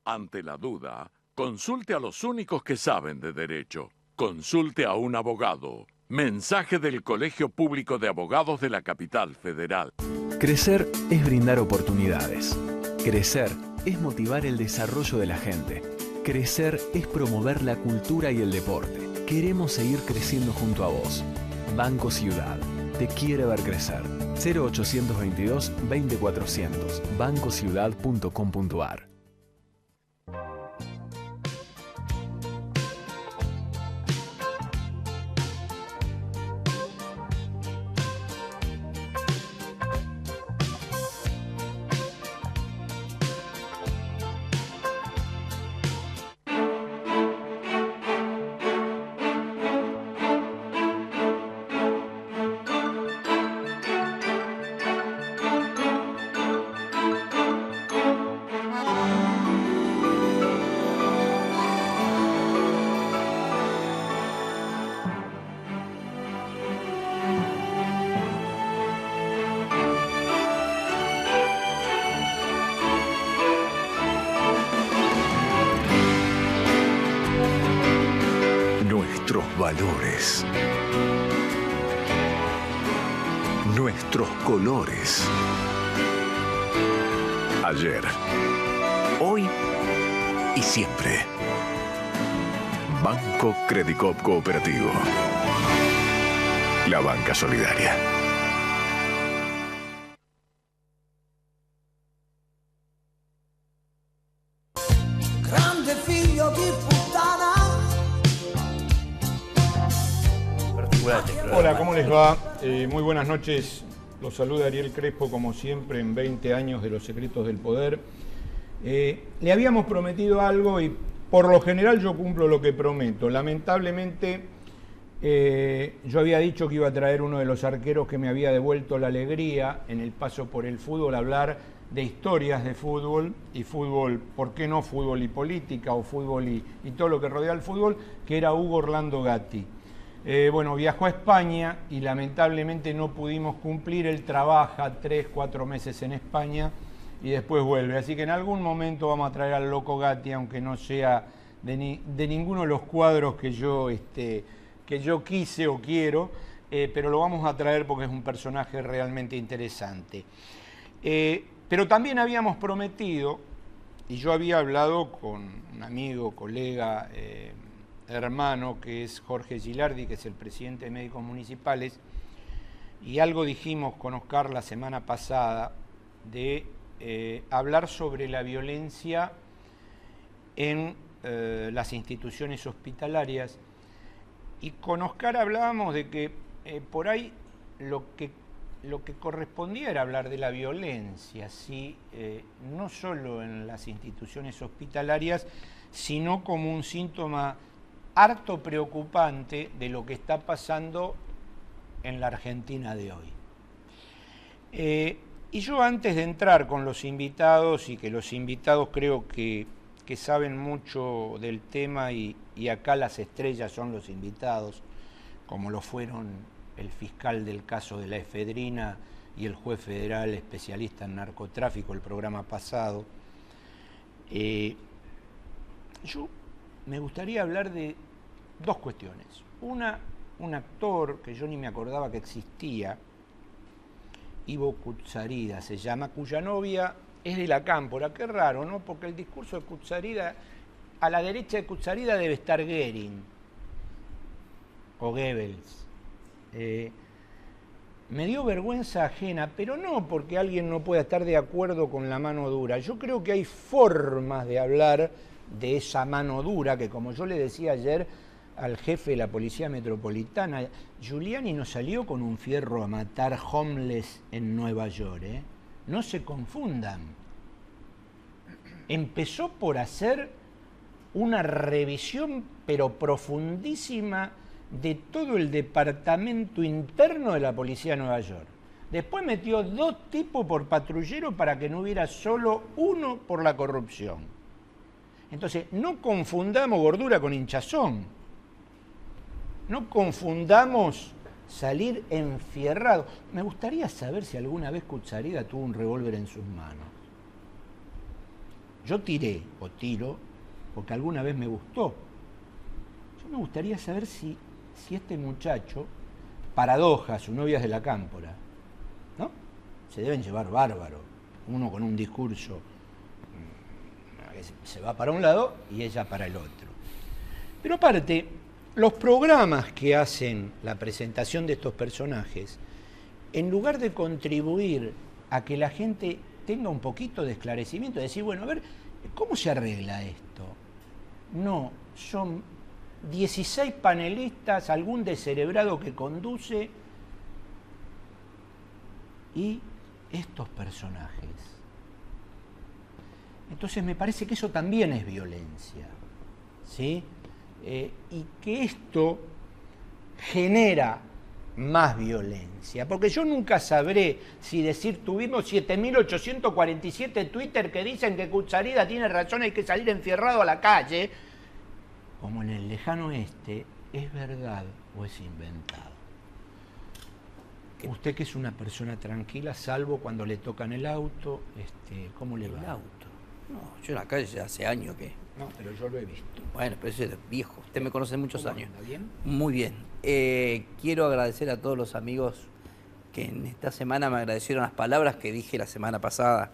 Ante la duda, consulte a los únicos que saben de derecho. Consulte a un abogado. Mensaje del Colegio Público de Abogados de la Capital Federal. Crecer es brindar oportunidades. Crecer es motivar el desarrollo de la gente. Crecer es promover la cultura y el deporte. Queremos seguir creciendo junto a vos. Banco Ciudad. Te quiere ver crecer. 0822 20400. bancociudad.com.ar. Valores, nuestros colores. Ayer, hoy y siempre. Banco Credicop Cooperativo. La banca solidaria. Grande figlio di puttana. Hola, ¿cómo les va? Muy buenas noches. Los saluda Ariel Crespo, como siempre, en 20 años de Los Secretos del Poder. Le habíamos prometido algo y por lo general yo cumplo lo que prometo. Lamentablemente, yo había dicho que iba a traer uno de los arqueros que me había devuelto la alegría en el paso por el fútbol, hablar de historias de fútbol y fútbol, ¿por qué no fútbol y política o fútbol y todo lo que rodea al fútbol? Que era Hugo Orlando Gatti. Bueno, viajó a España y lamentablemente no pudimos cumplir. Él trabaja 3-4 meses en España y después vuelve. Así que en algún momento vamos a traer al Loco Gatti, aunque no sea de ninguno de los cuadros que yo quise o quiero, pero lo vamos a traer porque es un personaje realmente interesante. Pero también habíamos prometido, y yo había hablado con un amigo, colega, hermano, que es Jorge Gilardi, que es el presidente de Médicos Municipales, y algo dijimos con Oscar la semana pasada de hablar sobre la violencia en las instituciones hospitalarias, y con Oscar hablábamos de que por ahí lo que correspondía era hablar de la violencia, ¿sí? No solo en las instituciones hospitalarias, sino como un síntoma harto preocupante de lo que está pasando en la Argentina de hoy. Y yo, antes de entrar con los invitados, y que los invitados creo que saben mucho del tema, y acá las estrellas son los invitados, como lo fueron el fiscal del caso de la efedrina y el juez federal especialista en narcotráfico el programa pasado, yo me gustaría hablar de dos cuestiones. Una, un actor que yo ni me acordaba que existía, Ivo Kutsarida se llama, cuya novia es de la Cámpora. Qué raro, ¿no? Porque el discurso de Kutsarida, a la derecha de Kutsarida debe estar Goering o Goebbels. Me dio vergüenza ajena, pero no porque alguien no pueda estar de acuerdo con la mano dura. Yo creo que hay formas de hablar de esa mano dura que, como yo le decía ayer al jefe de la Policía Metropolitana, Giuliani no salió con un fierro a matar homeless en Nueva York, ¿eh? No se confundan. Empezó por hacer una revisión, pero profundísima, de todo el departamento interno de la Policía de Nueva York. Después metió 2 tipos por patrullero para que no hubiera solo uno por la corrupción. Entonces, no confundamos gordura con hinchazón. No confundamos salir enfierrado. Me gustaría saber si alguna vez Kutsarida tuvo un revólver en sus manos. Yo tiré o tiro porque alguna vez me gustó. Yo me gustaría saber si este muchacho, Paradoja, su novia es de la Cámpora, ¿no? Se deben llevar bárbaro. Uno con un discurso se va para un lado y ella para el otro. Pero aparte, los programas que hacen la presentación de estos personajes, en lugar de contribuir a que la gente tenga un poquito de esclarecimiento, de decir, bueno, a ver, ¿cómo se arregla esto? No, son 16 panelistas, algún descerebrado que conduce y estos personajes. Entonces me parece que eso también es violencia, ¿sí? Y que esto genera más violencia, porque yo nunca sabré si decir tuvimos 7.847 Twitter que dicen que Kutsarida tiene razón, hay que salir enfierrado a la calle, como en el lejano oeste, ¿es verdad o es inventado? Usted que es una persona tranquila, salvo cuando le tocan el auto, ¿cómo le va? ¿El auto? No, yo en la calle ya hace años que... No, pero yo lo he visto. Bueno, pero ese es viejo. Usted me conoce muchos años. ¿Está bien? Muy bien. Quiero agradecer a todos los amigos que en esta semana me agradecieron las palabras que dije la semana pasada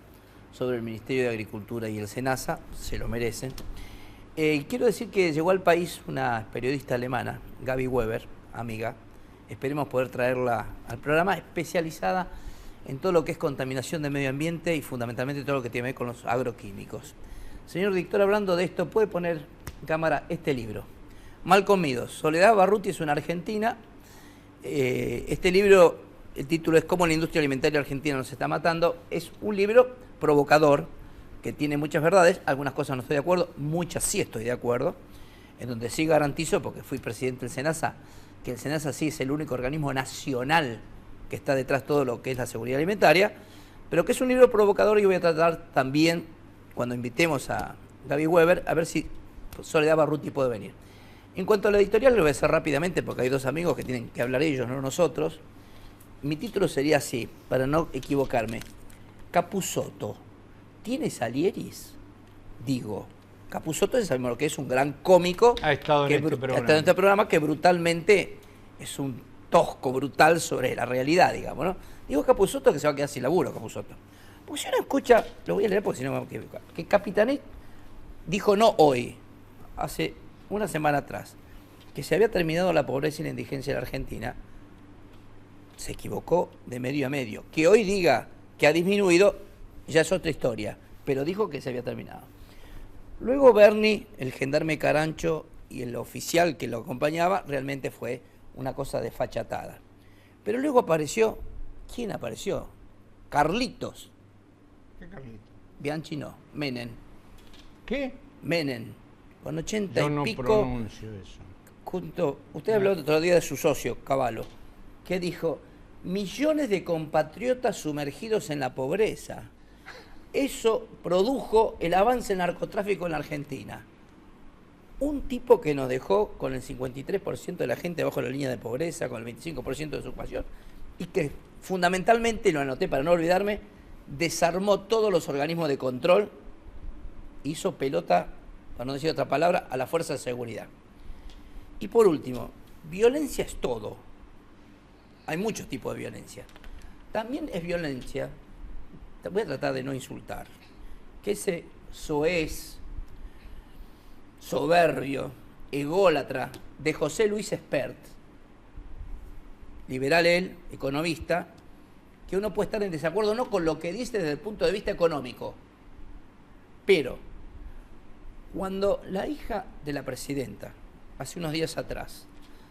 sobre el Ministerio de Agricultura y el SENASA. Se lo merecen. Quiero decir que llegó al país una periodista alemana, Gaby Weber, amiga. Esperemos poder traerla al programa, especializada en todo lo que es contaminación del medio ambiente y fundamentalmente todo lo que tiene que ver con los agroquímicos. Señor Dictor, hablando de esto, puede poner en cámara este libro, Mal Comidos. Soledad Barruti es una argentina. Este libro, el título es Cómo la industria alimentaria argentina nos está matando. Es un libro provocador, que tiene muchas verdades. Algunas cosas no estoy de acuerdo, muchas sí estoy de acuerdo. En donde sí garantizo, porque fui presidente del SENASA, que el SENASA sí es el único organismo nacional que está detrás de todo lo que es la seguridad alimentaria, pero que es un libro provocador y voy a tratar también, cuando invitemos a Gaby Weber, a ver si Soledad Barruti puede venir. En cuanto a la editorial, lo voy a hacer rápidamente porque hay dos amigos que tienen que hablar ellos, no nosotros. Mi título sería así, para no equivocarme. Capusotto, ¿tiene Salieris? Digo, Capusotto sabemos lo que es un gran cómico ha estado en este programa que brutalmente es un tosco brutal sobre la realidad, digamos, ¿no? Digo Capusotto que se va a quedar sin laburo, Capusotto. Porque si uno escucha, lo voy a leer porque si no me voy a equivocar, que Capitanet dijo no hoy, hace una semana atrás, que se había terminado la pobreza y la indigencia en la Argentina, se equivocó de medio a medio. Que hoy diga que ha disminuido ya es otra historia, pero dijo que se había terminado. Luego Bernie, el gendarme Carancho y el oficial que lo acompañaba, realmente fue una cosa desfachatada. Pero luego apareció, ¿quién apareció? Carlitos. ¿Qué Carlitos? Bianchi no, Menem. ¿Qué? Menem, con 80 Yo y no pico. pronuncio eso. Usted habló el otro día de su socio, Cavallo, que dijo, millones de compatriotas sumergidos en la pobreza. Eso produjo el avance del narcotráfico en la Argentina. Un tipo que nos dejó con el 53% de la gente bajo la línea de pobreza, con el 25% de ocupación, y que fundamentalmente, lo anoté para no olvidarme, desarmó todos los organismos de control, hizo pelota, para no decir otra palabra, a la fuerza de seguridad. Y por último, violencia es todo. Hay muchos tipos de violencia. También es violencia, voy a tratar de no insultar, que ese soez, soberbio, ególatra de José Luis Espert, liberal él, economista, que uno puede estar en desacuerdo no con lo que dice desde el punto de vista económico, pero cuando la hija de la presidenta, hace unos días atrás,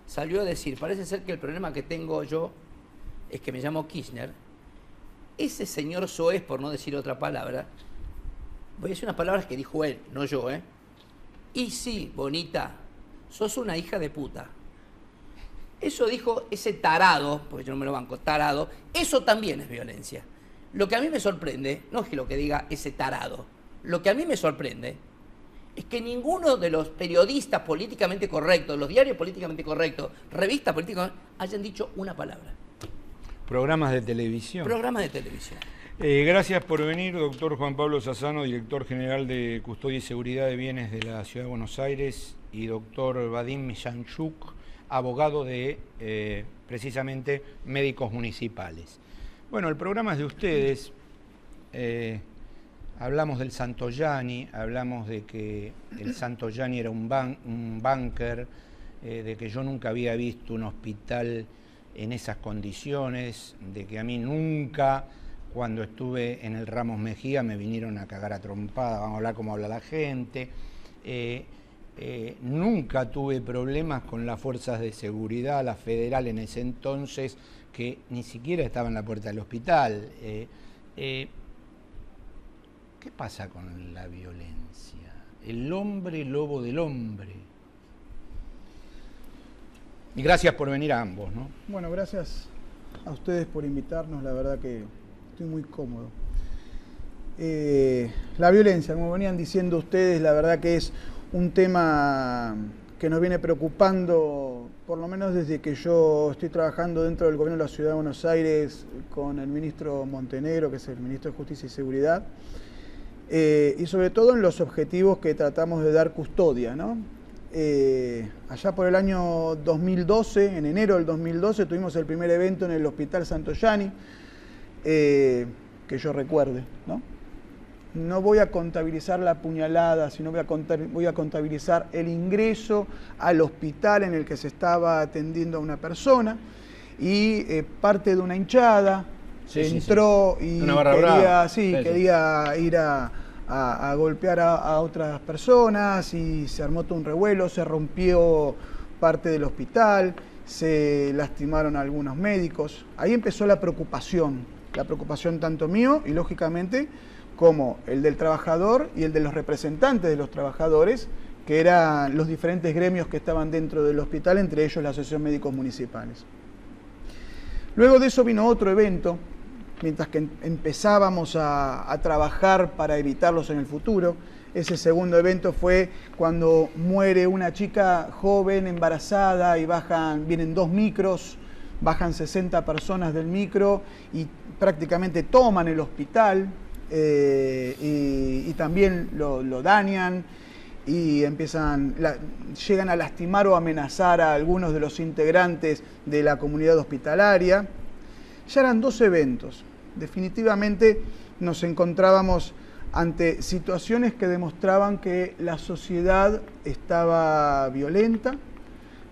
salió a decir, parece ser que el problema que tengo yo es que me llamo Kirchner, ese señor soez, por no decir otra palabra, voy a decir unas palabras que dijo él, no yo, y sí, bonita, sos una hija de puta. Eso dijo ese tarado, porque yo no me lo banco, tarado, eso también es violencia. Lo que a mí me sorprende, no es que lo que diga ese tarado, lo que a mí me sorprende es que ninguno de los periodistas políticamente correctos, los diarios políticamente correctos, revistas políticas, hayan dicho una palabra. Programas de televisión. Programas de televisión. Gracias por venir, doctor Juan Pablo Sassano, director general de Custodia y Seguridad de Bienes de la Ciudad de Buenos Aires, y doctor Vadim Mijanchuk, abogado de, precisamente, médicos municipales. Bueno, el programa es de ustedes. Hablamos del Santoyani, hablamos de que el Santoyani era un búnker, de que yo nunca había visto un hospital en esas condiciones, de que a mí nunca, cuando estuve en el Ramos Mejía, me vinieron a cagar a trompada, vamos a hablar como habla la gente. Nunca tuve problemas con las fuerzas de seguridad, la federal en ese entonces, que ni siquiera estaba en la puerta del hospital. ¿Qué pasa con la violencia? El hombre lobo del hombre. Y gracias por venir a ambos, ¿no? Bueno, gracias a ustedes por invitarnos, la verdad que estoy muy cómodo. La violencia, como venían diciendo ustedes, la verdad que es un tema que nos viene preocupando, por lo menos desde que yo estoy trabajando dentro del gobierno de la Ciudad de Buenos Aires con el ministro Montenegro, que es el ministro de Justicia y Seguridad. Y sobre todo en los objetivos que tratamos de dar custodia, ¿no? Allá por el año 2012, en enero del 2012, tuvimos el primer evento en el Hospital Santoyani, que yo recuerde, ¿no? No voy a contabilizar la puñalada, sino voy a contabilizar el ingreso al hospital en el que se estaba atendiendo a una persona, y parte de una hinchada entró y quería ir a golpear a otras personas, y se armó todo un revuelo, se rompió parte del hospital, se lastimaron algunos médicos. Ahí empezó la preocupación tanto mío y lógicamente como el del trabajador y el de los representantes de los trabajadores, que eran los diferentes gremios que estaban dentro del hospital, entre ellos la Asociación Médicos Municipales. Luego de eso vino otro evento, mientras que empezábamos a trabajar para evitarlos en el futuro. Ese segundo evento fue cuando muere una chica joven, embarazada, y vienen 2 micros, bajan 60 personas del micro y prácticamente toman el hospital, y también lo dañan, y llegan a lastimar o amenazar a algunos de los integrantes de la comunidad hospitalaria. Ya eran 2 eventos. Definitivamente nos encontrábamos ante situaciones que demostraban que la sociedad estaba violenta,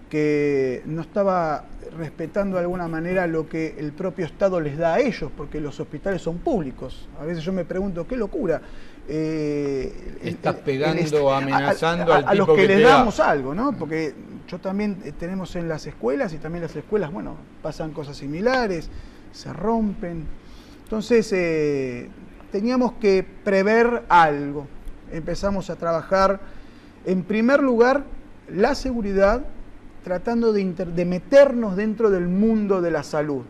que no estaba respetando de alguna manera lo que el propio Estado les da a ellos, porque los hospitales son públicos. A veces yo me pregunto, qué locura. Estás pegando, amenazando al tipo a los que les te da. damos algo, ¿no? Porque yo también tenemos en las escuelas, y también las escuelas, bueno, pasan cosas similares, se rompen. Entonces teníamos que prever algo. Empezamos a trabajar, en primer lugar, la seguridad, tratando de meternos dentro del mundo de la salud.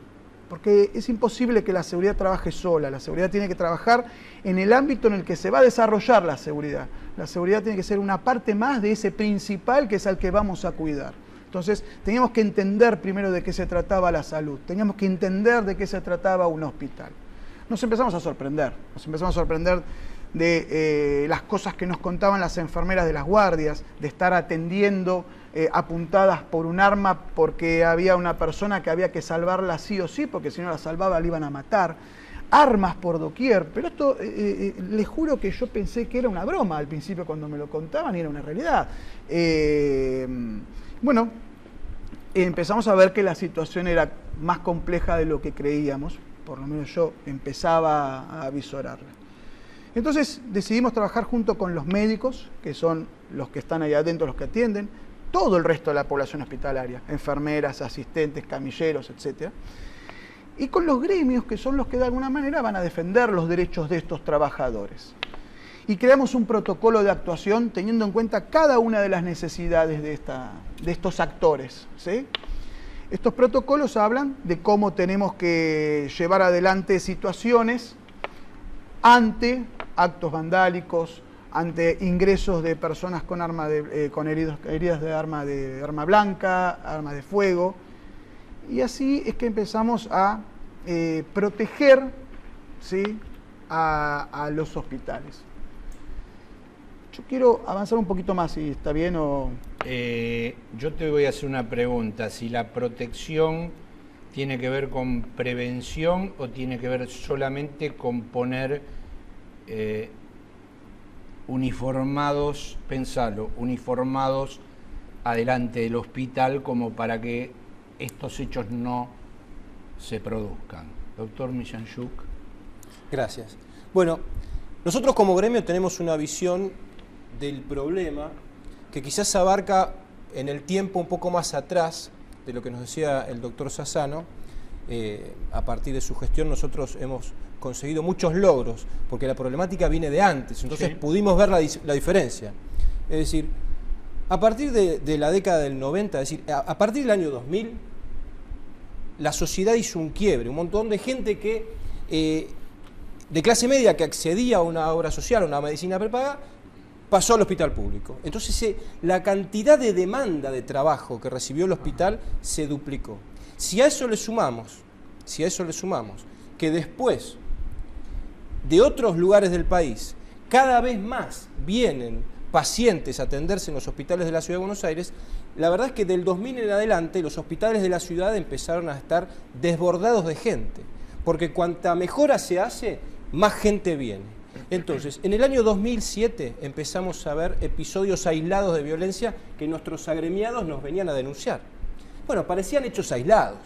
Porque es imposible que la seguridad trabaje sola. La seguridad tiene que trabajar en el ámbito en el que se va a desarrollar la seguridad. La seguridad tiene que ser una parte más de ese principal que es al que vamos a cuidar. Entonces, teníamos que entender primero de qué se trataba la salud. Teníamos que entender de qué se trataba un hospital. Nos empezamos a sorprender. De las cosas que nos contaban las enfermeras de las guardias, de estar atendiendo apuntadas por un arma porque había una persona que había que salvarla sí o sí, porque si no la salvaba la iban a matar. Armas por doquier, pero esto les juro que yo pensé que era una broma al principio cuando me lo contaban, y era una realidad. Bueno, empezamos a ver que la situación era más compleja de lo que creíamos, por lo menos yo empezaba a visorarla. Entonces decidimos trabajar junto con los médicos, que son los que están allá adentro, los que atienden, todo el resto de la población hospitalaria, enfermeras, asistentes, camilleros, etc. Y con los gremios, que son los que de alguna manera van a defender los derechos de estos trabajadores. Y creamos un protocolo de actuación teniendo en cuenta cada una de las necesidades de estos actores, ¿sí? Estos protocolos hablan de cómo tenemos que llevar adelante situaciones ante actos vandálicos, ante ingresos de personas con heridas de arma blanca, armas de fuego. Y así es que empezamos a proteger, ¿sí?, a los hospitales. Yo quiero avanzar un poquito más, si está bien o... Yo te voy a hacer una pregunta. Si la protección tiene que ver con prevención o tiene que ver solamente con poner uniformados, pensalo, uniformados adelante del hospital como para que estos hechos no se produzcan. Doctor Millanchuk. Gracias. Bueno, nosotros como gremio tenemos una visión del problema que quizás abarca en el tiempo un poco más atrás de lo que nos decía el doctor Sassano. A partir de su gestión nosotros hemos conseguido muchos logros, porque la problemática viene de antes, entonces sí, pudimos ver la diferencia. Es decir, a partir de la década del 90, es decir, a partir del año 2000, la sociedad hizo un quiebre, un montón de gente que, de clase media que accedía a una obra social, a una medicina prepaga, pasó al hospital público. Entonces la cantidad de demanda de trabajo que recibió el hospital se duplicó. Si a eso le sumamos que después de otros lugares del país cada vez más vienen pacientes a atenderse en los hospitales de la Ciudad de Buenos Aires, la verdad es que del 2000 en adelante los hospitales de la ciudad empezaron a estar desbordados de gente, porque cuanta mejora se hace, más gente viene. Entonces, en el año 2007 empezamos a ver episodios aislados de violencia que nuestros agremiados nos venían a denunciar. Bueno, parecían hechos aislados.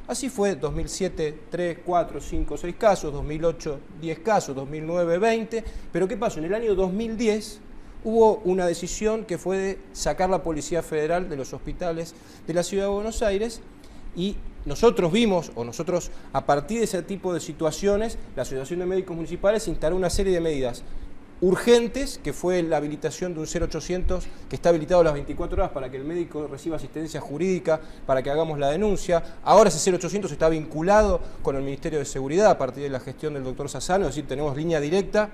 Así fue 2007, 3, 4, 5, 6 casos, 2008, 10 casos, 2009, 20. Pero ¿qué pasó? En el año 2010 hubo una decisión que fue de sacar la Policía Federal de los hospitales de la Ciudad de Buenos Aires y nosotros a partir de ese tipo de situaciones, la Asociación de Médicos Municipales instaló una serie de medidas urgentes, que fue la habilitación de un 0800 que está habilitado las 24 horas para que el médico reciba asistencia jurídica, para que hagamos la denuncia. Ahora ese 0800 está vinculado con el Ministerio de Seguridad a partir de la gestión del doctor Sassano, es decir, tenemos línea directa.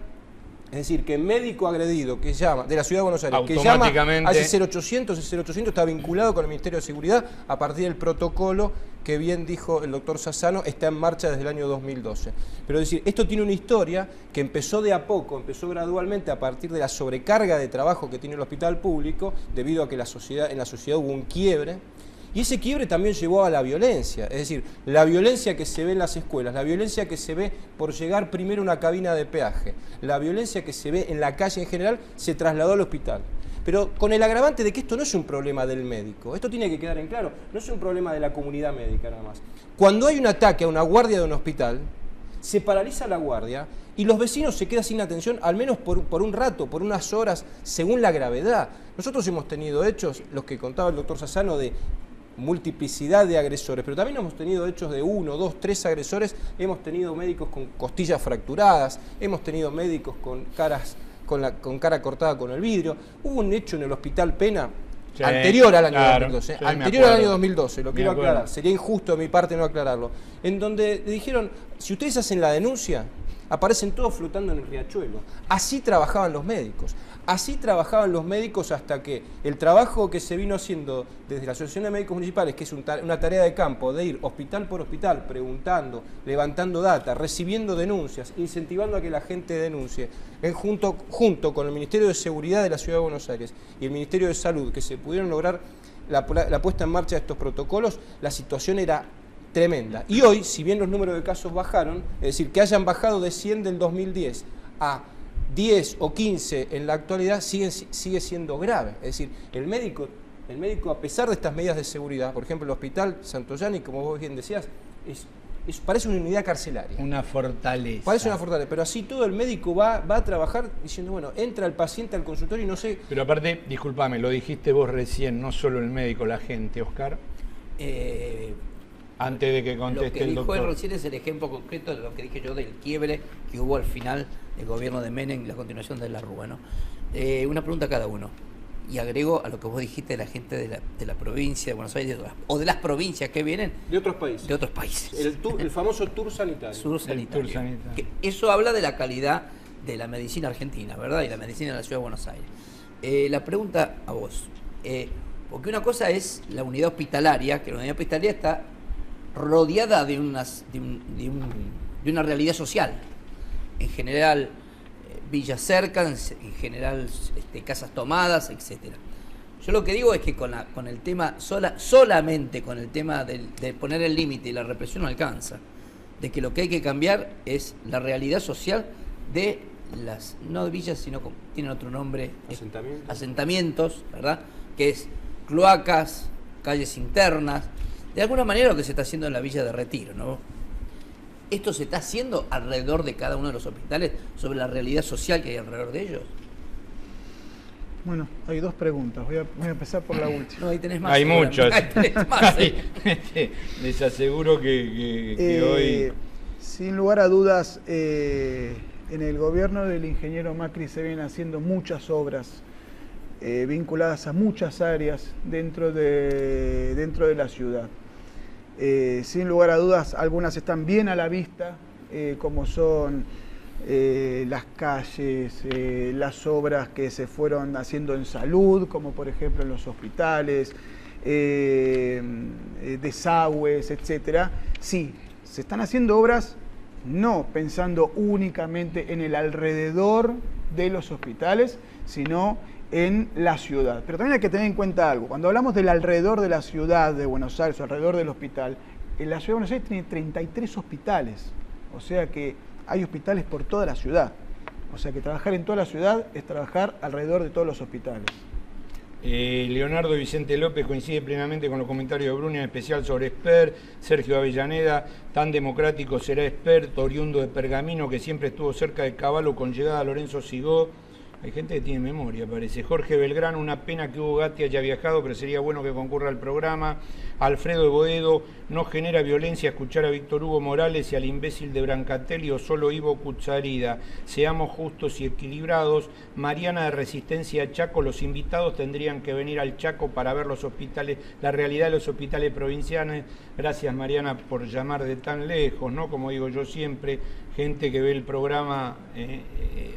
Es decir, que médico agredido que llama, de la Ciudad de Buenos Aires, que llama a ese 0800, ese 0800 está vinculado con el Ministerio de Seguridad a partir del protocolo que bien dijo el doctor Sassano, está en marcha desde el año 2012. Pero es decir, esto tiene una historia que empezó de a poco, empezó gradualmente a partir de la sobrecarga de trabajo que tiene el hospital público, debido a que en la sociedad hubo un quiebre. Y ese quiebre también llevó a la violencia, es decir, la violencia que se ve en las escuelas, la violencia que se ve por llegar primero a una cabina de peaje, la violencia que se ve en la calle en general, se trasladó al hospital. Pero con el agravante de que esto no es un problema del médico, esto tiene que quedar en claro, no es un problema de la comunidad médica nada más. Cuando hay un ataque a una guardia de un hospital, se paraliza la guardia y los vecinos se quedan sin atención, al menos por un rato, por unas horas, según la gravedad. Nosotros hemos tenido hechos, los que contaba el doctor Sassano, de multiplicidad de agresores, pero también hemos tenido hechos de 1, 2, 3 agresores, hemos tenido médicos con costillas fracturadas, hemos tenido médicos con cara cortada con el vidrio. Hubo un hecho en el Hospital Pena anterior al año 2012, anterior al año 2012, lo quiero aclarar, sería injusto de mi parte no aclararlo, en donde dijeron, si ustedes hacen la denuncia, aparecen todos flotando en el riachuelo. Así trabajaban los médicos. Así trabajaban los médicos hasta que el trabajo que se vino haciendo desde la Asociación de Médicos Municipales, que es una tarea de campo, de ir hospital por hospital, preguntando, levantando data, recibiendo denuncias, incentivando a que la gente denuncie, junto con el Ministerio de Seguridad de la Ciudad de Buenos Aires y el Ministerio de Salud, que se pudieron lograr la puesta en marcha de estos protocolos, la situación era tremenda. Y hoy, si bien los números de casos bajaron, es decir, que hayan bajado de 100 del 2010 a 10 o 15 en la actualidad, sigue siendo grave. Es decir, el médico, a pesar de estas medidas de seguridad, por ejemplo, el Hospital Santoyani, como vos bien decías, parece una unidad carcelaria. Una fortaleza. Parece una fortaleza, pero así todo el médico va a trabajar diciendo, bueno, entra el paciente al consultorio y no sé... Pero aparte, discúlpame, lo dijiste vos recién, no solo el médico, la gente, Oscar. Antes de que conteste el doctor. Lo que dijo recién es el ejemplo concreto de lo que dije yo del quiebre que hubo al final del gobierno de Menem y la continuación de la Rúa, ¿no? Una pregunta a cada uno. Y agrego a lo que vos dijiste de la gente de la provincia de Buenos Aires o de las provincias que vienen. De otros países. De otros países. El famoso tour sanitario. Tour sanitario. Que eso habla de la calidad de la medicina argentina, ¿verdad? Y la medicina de la Ciudad de Buenos Aires. La pregunta a vos, porque una cosa es la unidad hospitalaria, que la unidad hospitalaria está rodeada de una realidad social. En general, villas cercas, en general casas tomadas, etcétera. Yo lo que digo es que con el tema, solamente con el tema de poner el límite y la represión no alcanza. De que lo que hay que cambiar es la realidad social de las, no de villas, sino como tienen otro nombre, asentamientos, ¿verdad? Que es cloacas, calles internas, de alguna manera lo que se está haciendo en la Villa de Retiro, ¿no? ¿Esto se está haciendo alrededor de cada uno de los hospitales sobre la realidad social que hay alrededor de ellos? Bueno, hay dos preguntas. Voy a empezar por la última. No, ahí tenés más. Hay muchas. Ahí tenés más. Les aseguro que hoy... Sin lugar a dudas, en el gobierno del ingeniero Macri se vienen haciendo muchas obras vinculadas a muchas áreas dentro de la ciudad. Sin lugar a dudas, algunas están bien a la vista, como son las calles, las obras que se fueron haciendo en salud, como por ejemplo en los hospitales, desagües, etcétera. Sí, se están haciendo obras no pensando únicamente en el alrededor de los hospitales, sino en la ciudad. Pero también hay que tener en cuenta algo. Cuando hablamos del alrededor de la ciudad de Buenos Aires, o alrededor del hospital, en la ciudad de Buenos Aires tiene 33 hospitales. O sea que hay hospitales por toda la ciudad. O sea que trabajar en toda la ciudad es trabajar alrededor de todos los hospitales. Leonardo Vicente López coincide plenamente con los comentarios de Bruni, en especial sobre Esper. Sergio Avellaneda, tan democrático será Esper, oriundo de Pergamino, que siempre estuvo cerca de Cavallo con llegada a Lorenzo Sigó. Hay gente que tiene memoria, parece. Jorge Belgrano, una pena que Hugo Gatti haya viajado, pero sería bueno que concurra al programa. Alfredo de Boedo, no genera violencia escuchar a Víctor Hugo Morales y al imbécil de Brancatelli o solo Ivo Cuzzarida. Seamos justos y equilibrados. Mariana de Resistencia Chaco, los invitados tendrían que venir al Chaco para ver los hospitales, la realidad de los hospitales provinciales. Gracias, Mariana, por llamar de tan lejos, ¿no? Como digo yo siempre, gente que ve el programa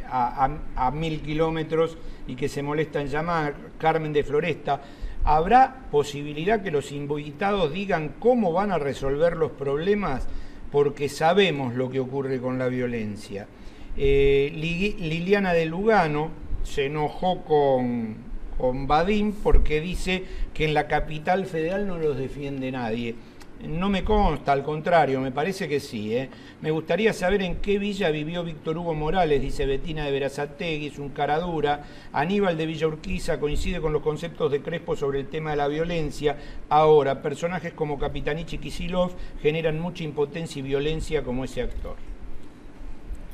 a 1000 kilómetros y que se molesta en llamar. Carmen de Floresta, ¿habrá posibilidad que los invitados digan cómo van a resolver los problemas? Porque sabemos lo que ocurre con la violencia. Liliana de Lugano se enojó con Badín porque dice que en la capital federal no los defiende nadie. No me consta, al contrario, me parece que sí. Me gustaría saber en qué villa vivió Víctor Hugo Morales, dice Betina de Berazategui, es un cara dura. Aníbal de Villa Urquiza coincide con los conceptos de Crespo sobre el tema de la violencia. Ahora, personajes como Capitanich y Kicillof generan mucha impotencia y violencia como ese actor.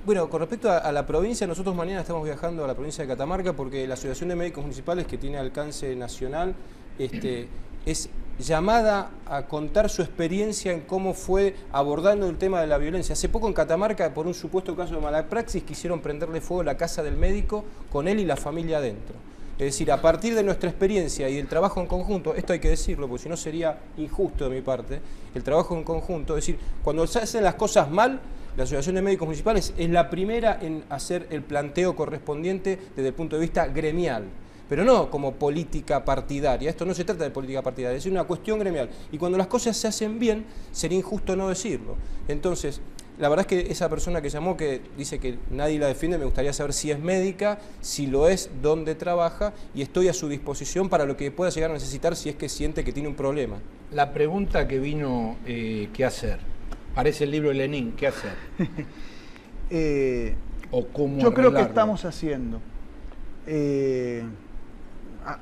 Bueno, con respecto a la provincia, nosotros mañana estamos viajando a la provincia de Catamarca porque la Asociación de Médicos Municipales, que tiene alcance nacional, es llamada a contar su experiencia en cómo fue abordando el tema de la violencia. Hace poco en Catamarca, por un supuesto caso de mala praxis, quisieron prenderle fuego a la casa del médico con él y la familia adentro. Es decir, a partir de nuestra experiencia y del trabajo en conjunto, esto hay que decirlo, porque si no sería injusto de mi parte, el trabajo en conjunto, es decir, cuando se hacen las cosas mal, la Asociación de Médicos Municipales es la primera en hacer el planteo correspondiente desde el punto de vista gremial. Pero no como política partidaria, esto no se trata de política partidaria, es una cuestión gremial. Y cuando las cosas se hacen bien, sería injusto no decirlo. Entonces, la verdad es que esa persona que llamó, que dice que nadie la defiende, me gustaría saber si es médica, si lo es, dónde trabaja, y estoy a su disposición para lo que pueda llegar a necesitar si es que siente que tiene un problema. La pregunta que vino, ¿qué hacer? Parece el libro de Lenin, ¿qué hacer? ¿O cómo yo creo que arreglarlo? estamos haciendo.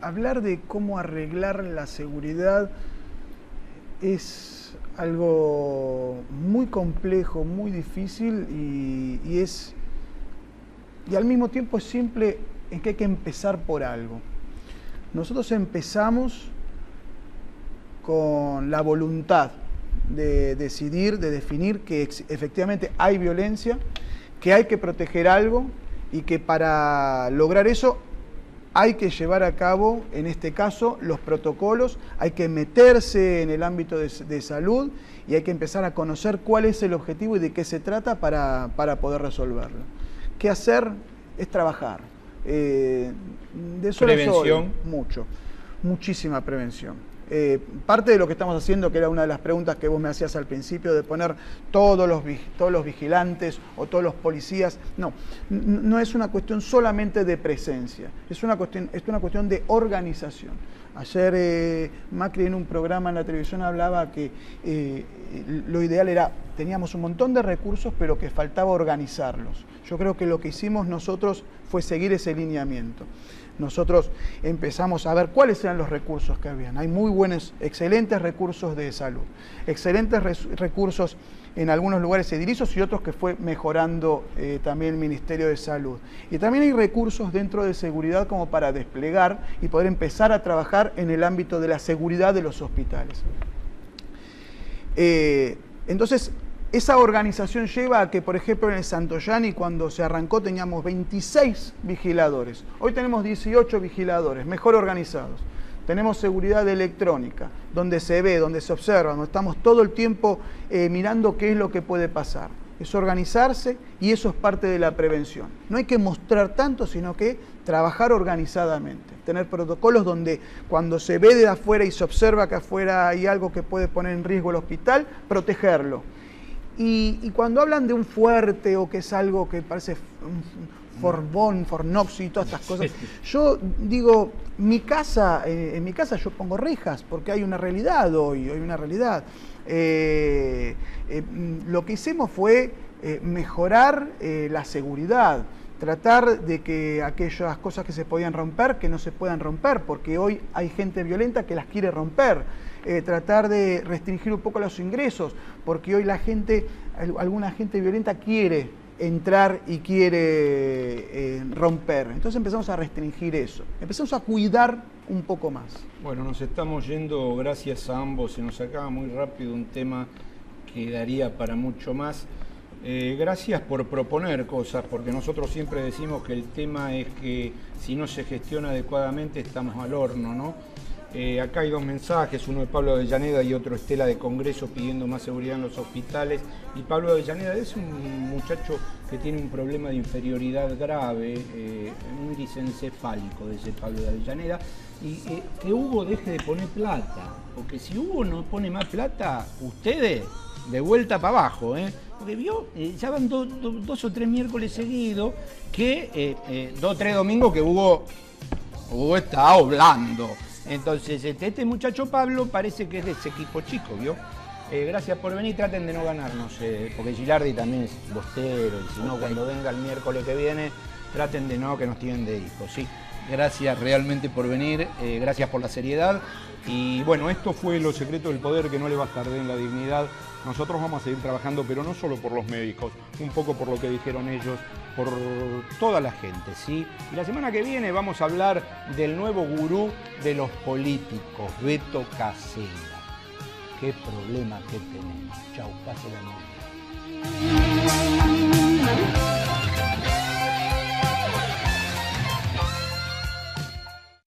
Hablar de cómo arreglar la seguridad es algo muy complejo, muy difícil y al mismo tiempo es simple en que hay que empezar por algo. Nosotros empezamos con la voluntad de decidir, de definir que efectivamente hay violencia, que hay que proteger algo y que para lograr eso hay que llevar a cabo, en este caso, los protocolos, hay que meterse en el ámbito de salud y hay que empezar a conocer cuál es el objetivo y de qué se trata para poder resolverlo. ¿Qué hacer? Es trabajar. De sol a sol, muchísima prevención. Parte de lo que estamos haciendo, que era una de las preguntas que vos me hacías al principio, de poner todos los vigilantes o todos los policías, no es una cuestión solamente de presencia, es una cuestión de organización. Ayer Macri en un programa en la televisión hablaba que lo ideal era, teníamos un montón de recursos, pero que faltaba organizarlos. Yo creo que lo que hicimos nosotros fue seguir ese lineamiento. Nosotros empezamos a ver cuáles eran los recursos que habían. Hay muy buenos, excelentes recursos de salud, excelentes recursos en algunos lugares edilicios y otros que fue mejorando también el Ministerio de Salud. Y también hay recursos dentro de seguridad como para desplegar y poder empezar a trabajar en el ámbito de la seguridad de los hospitales. Entonces, esa organización lleva a que, por ejemplo, en el Santoyani, cuando se arrancó, teníamos 26 vigiladores. Hoy tenemos 18 vigiladores, mejor organizados. Tenemos seguridad electrónica, donde se ve, donde se observa, donde estamos todo el tiempo mirando qué es lo que puede pasar. Es organizarse y eso es parte de la prevención. No hay que mostrar tanto, sino que trabajar organizadamente. Tener protocolos donde cuando se ve de afuera y se observa que afuera hay algo que puede poner en riesgo el hospital, protegerlo. Y cuando hablan de un fuerte o que es algo que parece Fornox y todas estas cosas, yo digo, en mi casa yo pongo rejas porque hay una realidad hoy, hay una realidad. Lo que hicimos fue mejorar la seguridad, tratar de que aquellas cosas que se podían romper, que no se puedan romper, porque hoy hay gente violenta que las quiere romper. Tratar de restringir un poco los ingresos, porque hoy alguna gente violenta quiere entrar y quiere romper. Entonces empezamos a restringir eso, empezamos a cuidar un poco más. Bueno, nos estamos yendo, gracias a ambos, se nos acaba muy rápido un tema que daría para mucho más. Gracias por proponer cosas, porque nosotros siempre decimos que el tema es que si no se gestiona adecuadamente estamos al horno, ¿no? Acá hay dos mensajes, uno de Pablo Avellaneda y otro Estela de Congreso pidiendo más seguridad en los hospitales. Y Pablo Avellaneda es un muchacho que tiene un problema de inferioridad grave, un disencefálico, dice Pablo de Avellaneda, y que Hugo deje de poner plata, porque si Hugo no pone más plata, ustedes de vuelta para abajo, porque vio, ya van dos o tres miércoles seguidos, que 2 o 3 domingos que Hugo está oblando. Entonces, este muchacho Pablo parece que es de ese equipo chico, ¿vio? Gracias por venir, traten de no ganarnos, porque Gilardi también es bostero, y si no, cuando venga el miércoles que viene, traten de no que nos tienen de hijos, ¿sí? Gracias realmente por venir, gracias por la seriedad. Y bueno, esto fue Los Secretos del Poder, que no le bastarden la dignidad. Nosotros vamos a seguir trabajando, pero no solo por los médicos, un poco por lo que dijeron ellos, por toda la gente, ¿sí? Y la semana que viene vamos a hablar del nuevo gurú de los políticos, Beto Casella. Qué problema que tenemos. Chau, pase la noche.